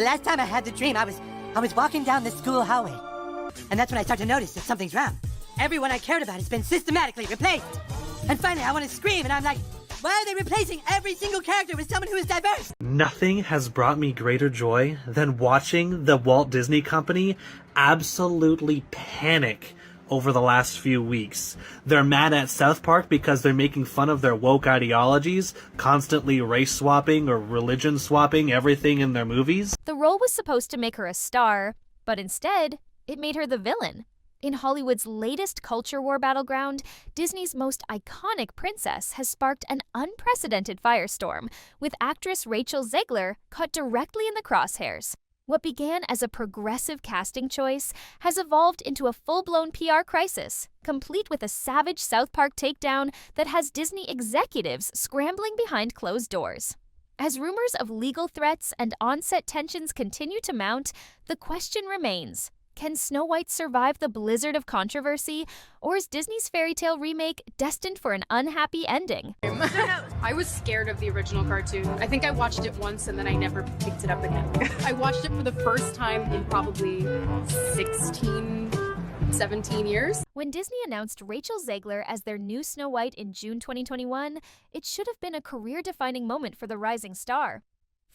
The last time I had the dream, I was walking down the school hallway. And that's when I started to notice that something's wrong. Everyone I cared about has been systematically replaced. And finally, I want to scream, and I'm like, why are they replacing every single character with someone who is diverse? Nothing has brought me greater joy than watching the Walt Disney Company absolutely panic over the last few weeks. They're mad at South Park because they're making fun of their woke ideologies, constantly race swapping or religion swapping everything in their movies. The role was supposed to make her a star, but instead, it made her the villain. In Hollywood's latest culture war battleground, Disney's most iconic princess has sparked an unprecedented firestorm, with actress Rachel Zegler caught directly in the crosshairs. What began as a progressive casting choice has evolved into a full-blown PR crisis, complete with a savage South Park takedown that has Disney executives scrambling behind closed doors. As rumors of legal threats and on-set tensions continue to mount, the question remains: can Snow White survive the blizzard of controversy, or is Disney's fairy tale remake destined for an unhappy ending? I was scared of the original cartoon. I think I watched it once and then I never picked it up again. I watched it for the first time in probably 17 years. When Disney announced Rachel Zegler as their new Snow White in June 2021, it should have been a career-defining moment for the rising star.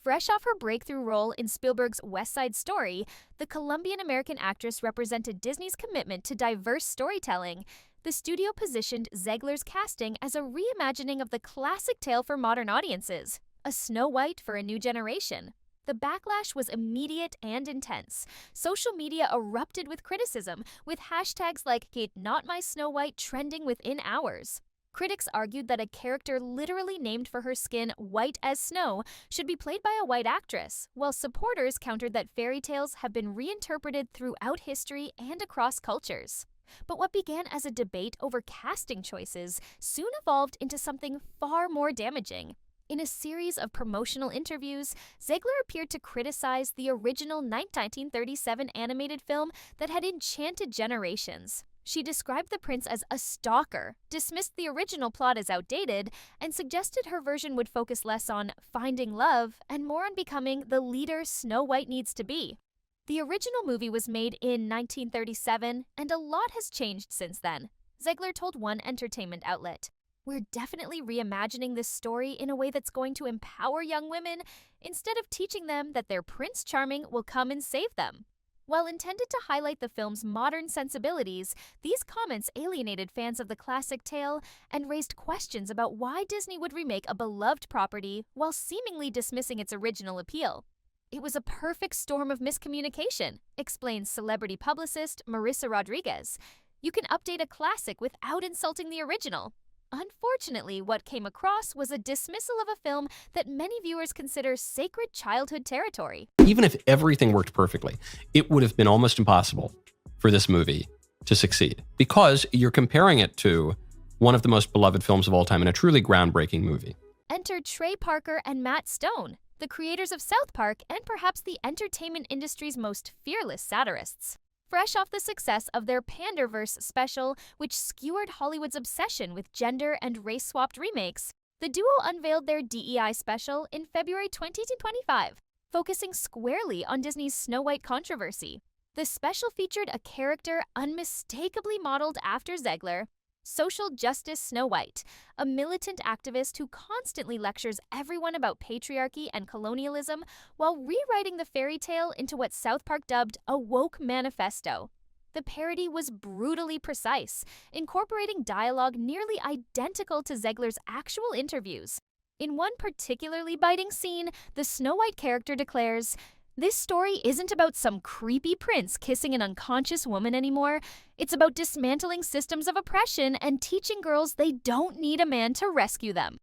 Fresh off her breakthrough role in Spielberg's West Side Story, the Colombian-American actress represented Disney's commitment to diverse storytelling. The studio positioned Zegler's casting as a reimagining of the classic tale for modern audiences, a Snow White for a new generation. The backlash was immediate and intense. Social media erupted with criticism, with hashtags like "Not My Snow White" trending within hours. Critics argued that a character literally named for her skin white as snow should be played by a white actress, while supporters countered that fairy tales have been reinterpreted throughout history and across cultures. But what began as a debate over casting choices soon evolved into something far more damaging. In a series of promotional interviews, Zegler appeared to criticize the original 1937 animated film that had enchanted generations. She described the prince as a stalker, dismissed the original plot as outdated, and suggested her version would focus less on finding love and more on becoming the leader Snow White needs to be. The original movie was made in 1937, and a lot has changed since then. Zegler told one entertainment outlet, "We're definitely reimagining this story in a way that's going to empower young women instead of teaching them that their Prince Charming will come and save them." While intended to highlight the film's modern sensibilities, these comments alienated fans of the classic tale and raised questions about why Disney would remake a beloved property while seemingly dismissing its original appeal. "It was a perfect storm of miscommunication," explains celebrity publicist Marissa Rodriguez. "You can update a classic without insulting the original." Unfortunately, what came across was a dismissal of a film that many viewers consider sacred childhood territory. Even if everything worked perfectly, it would have been almost impossible for this movie to succeed because you're comparing it to one of the most beloved films of all time and a truly groundbreaking movie. Enter Trey Parker and Matt Stone, the creators of South Park and perhaps the entertainment industry's most fearless satirists. Fresh off the success of their Panderverse special, which skewered Hollywood's obsession with gender and race-swapped remakes, the duo unveiled their DEI special in February 2025, focusing squarely on Disney's Snow White controversy. The special featured a character unmistakably modeled after Zegler, Social Justice Snow White, a militant activist who constantly lectures everyone about patriarchy and colonialism while rewriting the fairy tale into what South Park dubbed a woke manifesto. The parody was brutally precise, incorporating dialogue nearly identical to Zegler's actual interviews. In one particularly biting scene, the Snow White character declares, "This story isn't about some creepy prince kissing an unconscious woman anymore. It's about dismantling systems of oppression and teaching girls they don't need a man to rescue them."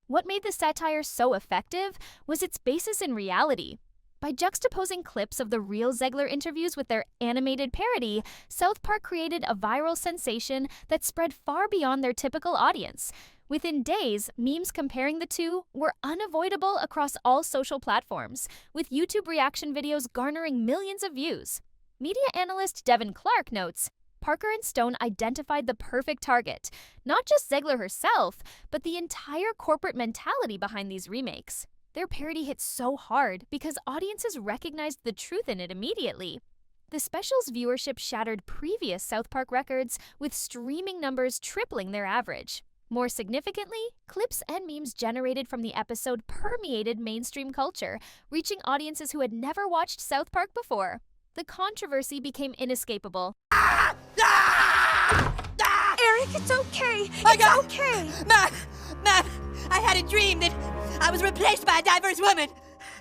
What made the satire so effective was its basis in reality. By juxtaposing clips of the real Zegler interviews with their animated parody, South Park created a viral sensation that spread far beyond their typical audience. Within days, memes comparing the two were unavoidable across all social platforms, with YouTube reaction videos garnering millions of views. Media analyst Devin Clark notes, Parker and Stone identified the perfect target, not just Zegler herself, but the entire corporate mentality behind these remakes. Their parody hit so hard because audiences recognized the truth in it immediately. The special's viewership shattered previous South Park records, with streaming numbers tripling their average. More significantly, clips and memes generated from the episode permeated mainstream culture, reaching audiences who had never watched South Park before. The controversy became inescapable. Ah! Eric, it's okay. Okay. Ma'am, I had a dream that I was replaced by a diverse woman.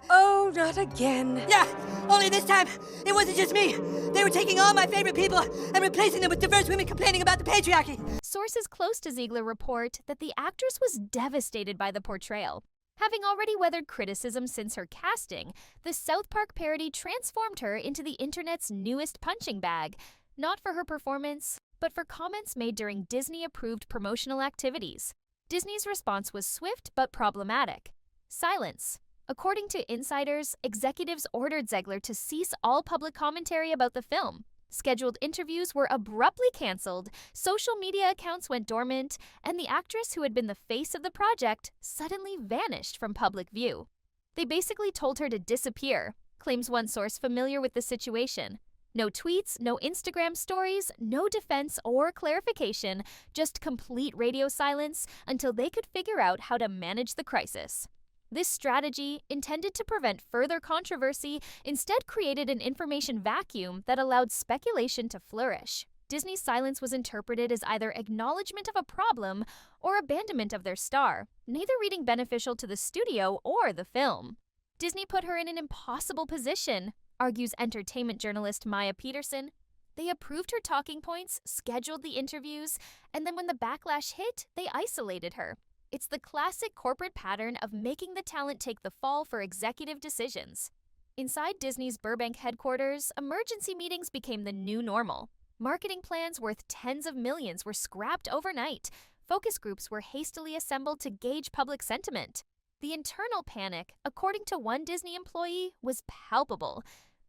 Oh, not again. Yeah, only this time, it wasn't just me. They were taking all my favorite people and replacing them with diverse women complaining about the patriarchy. Sources close to Zegler report that the actress was devastated by the portrayal. Having already weathered criticism since her casting, the South Park parody transformed her into the internet's newest punching bag, not for her performance, but for comments made during Disney-approved promotional activities. Disney's response was swift but problematic. Silence. According to insiders, executives ordered Zegler to cease all public commentary about the film. Scheduled interviews were abruptly canceled, social media accounts went dormant, and the actress who had been the face of the project suddenly vanished from public view. They basically told her to disappear, claims one source familiar with the situation. No tweets, no Instagram stories, no defense or clarification, just complete radio silence until they could figure out how to manage the crisis. This strategy, intended to prevent further controversy, instead created an information vacuum that allowed speculation to flourish. Disney's silence was interpreted as either acknowledgement of a problem or abandonment of their star, neither reading beneficial to the studio or the film. Disney put her in an impossible position, argues entertainment journalist Maya Peterson. They approved her talking points, scheduled the interviews, and then when the backlash hit, they isolated her. It's the classic corporate pattern of making the talent take the fall for executive decisions. Inside Disney's Burbank headquarters, emergency meetings became the new normal. Marketing plans worth tens of millions were scrapped overnight. Focus groups were hastily assembled to gauge public sentiment. The internal panic, according to one Disney employee, was palpable.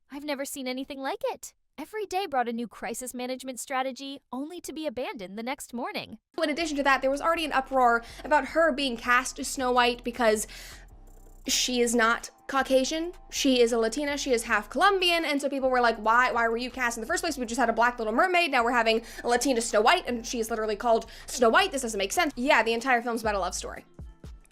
"I've never seen anything like it. Every day brought a new crisis management strategy, only to be abandoned the next morning." In addition to that, there was already an uproar about her being cast as Snow White because she is not Caucasian. She is a Latina. She is half Colombian. And so people were like, why were you cast in the first place? We just had a black Little Mermaid. Now we're having a Latina Snow White, and she is literally called Snow White. This doesn't make sense. Yeah, the entire film's about a love story.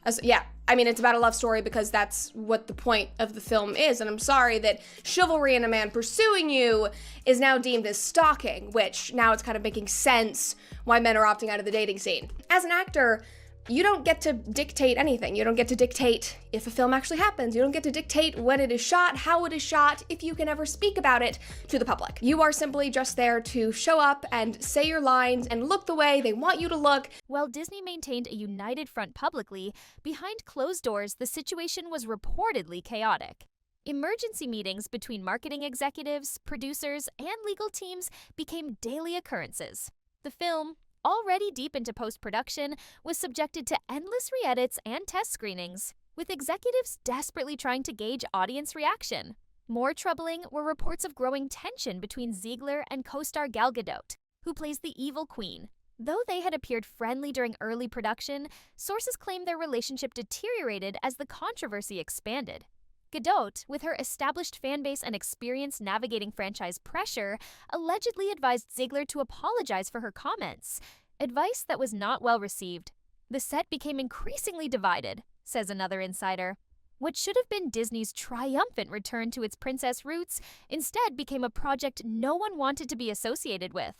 It's about a love story because that's what the point of the film is. And I'm sorry that chivalry in a man pursuing you is now deemed as stalking, which now it's kind of making sense why men are opting out of the dating scene. As an actor, you don't get to dictate anything. You don't get to dictate if a film actually happens. You don't get to dictate when it is shot, how it is shot, if you can ever speak about it to the public. You are simply just there to show up and say your lines and look the way they want you to look. While Disney maintained a united front publicly, behind closed doors, the situation was reportedly chaotic. Emergency meetings between marketing executives, producers, and legal teams became daily occurrences. The film, already deep into post-production, was subjected to endless re-edits and test screenings, with executives desperately trying to gauge audience reaction. More troubling were reports of growing tension between Zegler and co-star Gal Gadot, who plays the evil queen. Though they had appeared friendly during early production, sources claim their relationship deteriorated as the controversy expanded. Gadot, with her established fanbase and experience navigating franchise pressure, allegedly advised Zegler to apologize for her comments, advice that was not well received. The set became increasingly divided, says another insider. What should have been Disney's triumphant return to its princess roots instead became a project no one wanted to be associated with.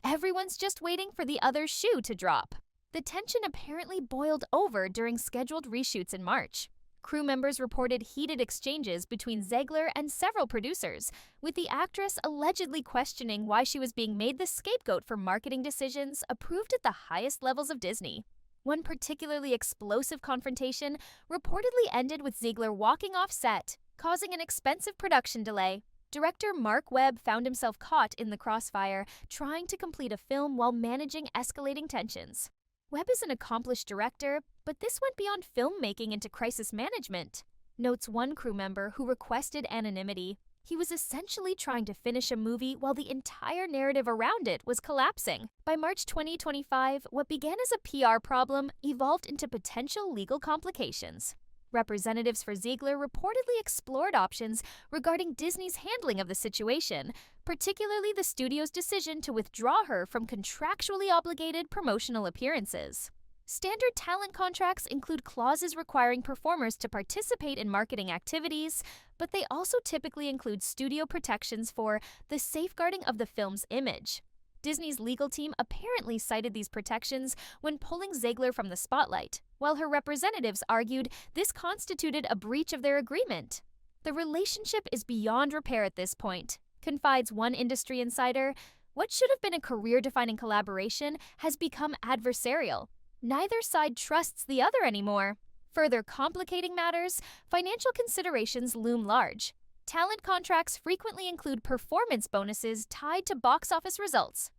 Everyone's just waiting for the other shoe to drop. The tension apparently boiled over during scheduled reshoots in March. Crew members reported heated exchanges between Zegler and several producers, with the actress allegedly questioning why she was being made the scapegoat for marketing decisions approved at the highest levels of Disney. One particularly explosive confrontation reportedly ended with Zegler walking off set, causing an expensive production delay. Director Mark Webb found himself caught in the crossfire, trying to complete a film while managing escalating tensions. Webb is an accomplished director, but this went beyond filmmaking into crisis management, notes one crew member who requested anonymity. He was essentially trying to finish a movie while the entire narrative around it was collapsing. By March 2025, what began as a PR problem evolved into potential legal complications. Representatives for Zegler reportedly explored options regarding Disney's handling of the situation, particularly the studio's decision to withdraw her from contractually obligated promotional appearances. Standard talent contracts include clauses requiring performers to participate in marketing activities, but they also typically include studio protections for the safeguarding of the film's image. Disney's legal team apparently cited these protections when pulling Zegler from the spotlight, while her representatives argued this constituted a breach of their agreement. The relationship is beyond repair at this point, confides one industry insider. What should have been a career-defining collaboration has become adversarial. Neither side trusts the other anymore. Further complicating matters, financial considerations loom large. Talent contracts frequently include performance bonuses tied to box office results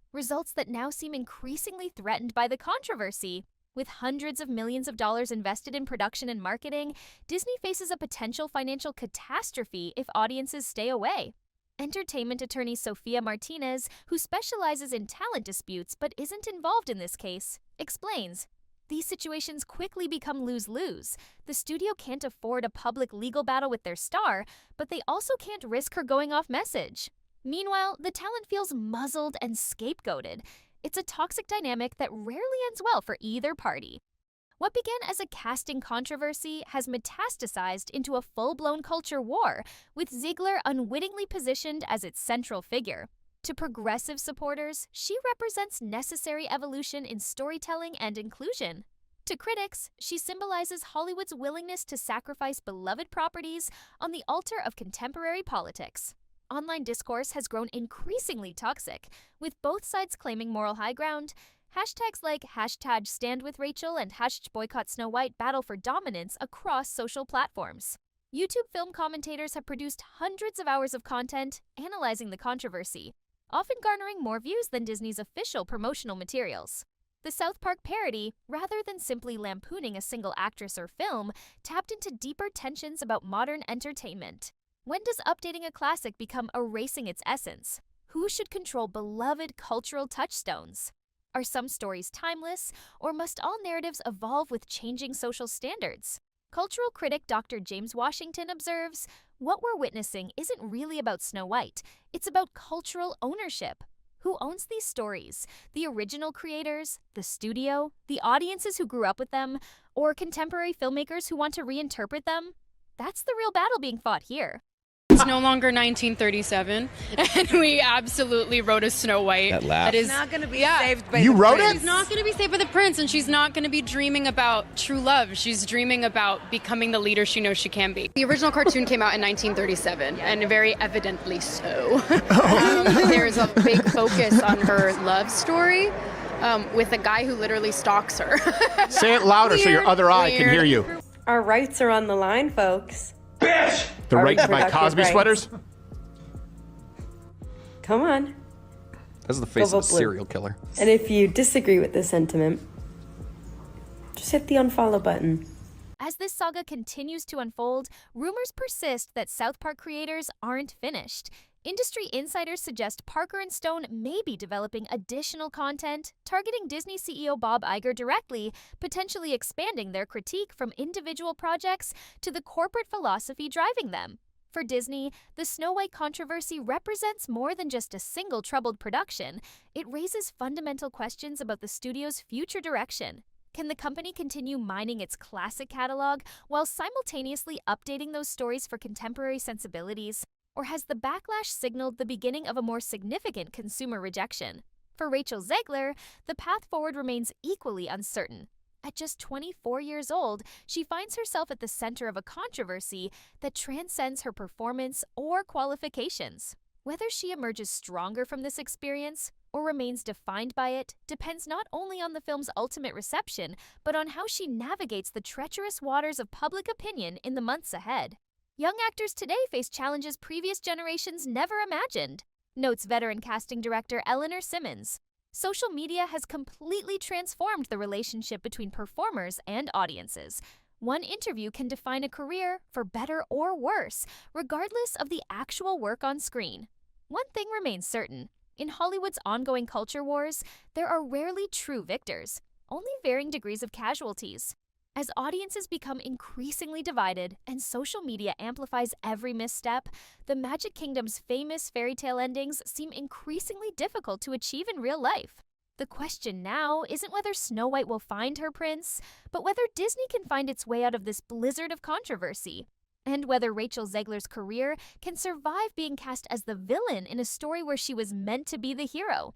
that now seem increasingly threatened by the controversy. With hundreds of millions of dollars invested in production and marketing, Disney faces a potential financial catastrophe if audiences stay away. Entertainment attorney Sofia Martinez, who specializes in talent disputes but isn't involved in this case, explains, "These situations quickly become lose-lose. The studio can't afford a public legal battle with their star, but they also can't risk her going off message. Meanwhile, the talent feels muzzled and scapegoated. It's a toxic dynamic that rarely ends well for either party." What began as a casting controversy has metastasized into a full-blown culture war, with Zegler unwittingly positioned as its central figure. To progressive supporters, she represents necessary evolution in storytelling and inclusion. To critics, she symbolizes Hollywood's willingness to sacrifice beloved properties on the altar of contemporary politics. Online discourse has grown increasingly toxic, with both sides claiming moral high ground. Hashtags like #StandWithRachel and #BoycottSnowWhite battle for dominance across social platforms. YouTube film commentators have produced hundreds of hours of content analyzing the controversy, often garnering more views than Disney's official promotional materials. The South Park parody, rather than simply lampooning a single actress or film, tapped into deeper tensions about modern entertainment. When does updating a classic become erasing its essence? Who should control beloved cultural touchstones? Are some stories timeless, or must all narratives evolve with changing social standards? Cultural critic Dr. James Washington observes, "What we're witnessing isn't really about Snow White, it's about cultural ownership. Who owns these stories? The original creators, the studio, the audiences who grew up with them, or contemporary filmmakers who want to reinterpret them? That's the real battle being fought here." It's no longer 1937, and we absolutely wrote a Snow White. That laugh. That is Not going to be Yeah. saved by You the wrote prince. it? She's not going to be saved by the prince, and she's not going to be dreaming about true love. She's dreaming about becoming the leader she knows she can be. The original cartoon came out in 1937, and very evidently so. There's a big focus on her love story with a guy who literally stalks her. Say it louder so your Weird, other eye can weird. hear you. Our rights are on the line, folks. The Our right to buy reproductive Cosby rights. sweaters? Come on. That's the face Go of a vote blue. serial killer. And if you disagree with this sentiment, just hit the unfollow button. As this saga continues to unfold, rumors persist that South Park creators aren't finished. Industry insiders suggest Parker and Stone may be developing additional content, targeting Disney CEO Bob Iger directly, potentially expanding their critique from individual projects to the corporate philosophy driving them. For Disney, the Snow White controversy represents more than just a single troubled production. It raises fundamental questions about the studio's future direction. Can the company continue mining its classic catalog while simultaneously updating those stories for contemporary sensibilities? Or has the backlash signaled the beginning of a more significant consumer rejection? For Rachel Zegler, the path forward remains equally uncertain. At just 24 years old, she finds herself at the center of a controversy that transcends her performance or qualifications. Whether she emerges stronger from this experience or remains defined by it depends not only on the film's ultimate reception, but on how she navigates the treacherous waters of public opinion in the months ahead. Young actors today face challenges previous generations never imagined, notes veteran casting director Eleanor Simmons. Social media has completely transformed the relationship between performers and audiences. One interview can define a career for better or worse, regardless of the actual work on screen. One thing remains certain. In Hollywood's ongoing culture wars, there are rarely true victors, only varying degrees of casualties. As audiences become increasingly divided and social media amplifies every misstep, the Magic Kingdom's famous fairy tale endings seem increasingly difficult to achieve in real life. The question now isn't whether Snow White will find her prince, but whether Disney can find its way out of this blizzard of controversy, and whether Rachel Zegler's career can survive being cast as the villain in a story where she was meant to be the hero.